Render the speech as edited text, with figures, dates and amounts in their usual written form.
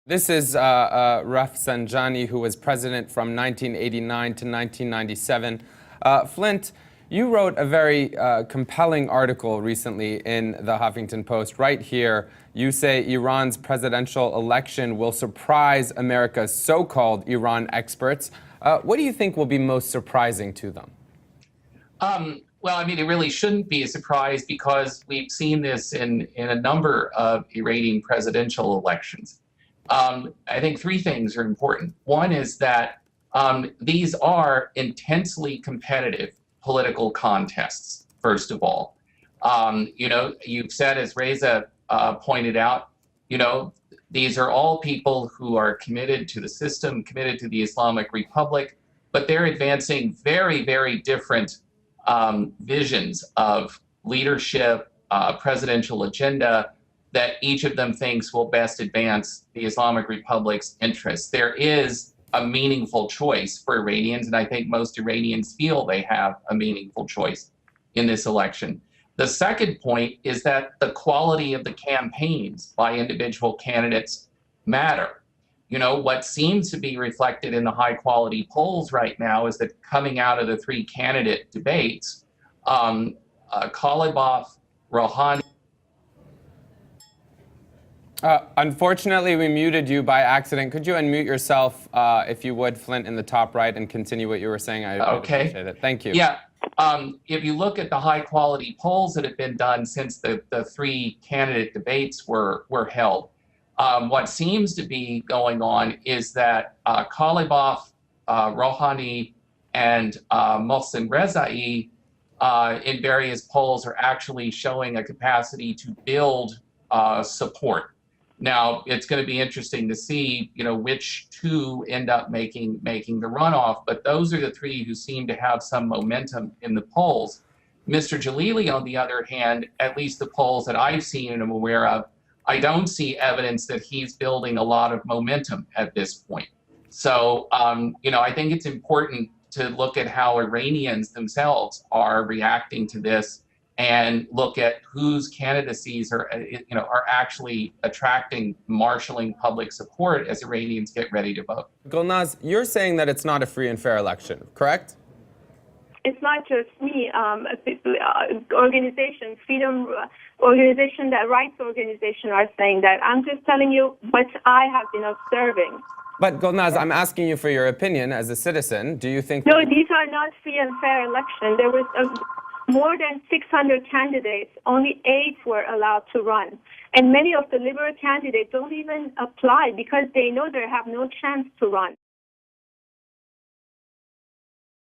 This is Rafsanjani, who was president from 1989 to 1997. Flynt, you wrote a very compelling article recently in the Huffington Post. Right here, you say Iran's presidential election will surprise America's so-called Iran experts. What do you think will be most surprising to them? Well, I mean, it really shouldn't be a surprise because we've seen this in a number of Iranian presidential elections. I think three things are important. One is that these are intensely competitive political contests, first of all. You've said, as Reza pointed out, these are all people who are committed to the system, committed to the Islamic Republic, but they're advancing very, very different visions of leadership, presidential agenda, that each of them thinks will best advance the Islamic Republic's interests. There is a meaningful choice for Iranians, and I think most Iranians feel they have a meaningful choice in this election. The second point is that the quality of the campaigns by individual candidates matter. What seems to be reflected in the high-quality polls right now is that coming out of the three candidate debates, Golnaz, Rouhani. Unfortunately, we muted you by accident. Could you unmute yourself, if you would, Flynt, in the top right, and continue what you were saying? I appreciate it. Thank you. Yeah. If you look at the high-quality polls that have been done since the three candidate debates were held, what seems to be going on is that Golnaz, Rouhani, and Mohsen Rezai in various polls are actually showing a capacity to build support. Now, it's going to be interesting to see, which two end up making the runoff, but those are the three who seem to have some momentum in the polls. Mr. Jalili, on the other hand, at least the polls that I've seen and am aware of, I don't see evidence that he's building a lot of momentum at this point. So, I think it's important to look at how Iranians themselves are reacting to this and look at whose candidacies are actually attracting, marshaling public support as Iranians get ready to vote. Golnaz, you're saying that it's not a free and fair election, correct? It's not just me. Organizations, freedom organization, that rights organization are saying that. I'm just telling you what I have been observing. But Golnaz, I'm asking you for your opinion as a citizen. Do you think? No, these are not free and fair elections. There was more than 600 candidates. Only 8 were allowed to run. And many of the liberal candidates don't even apply because they know they have no chance to run.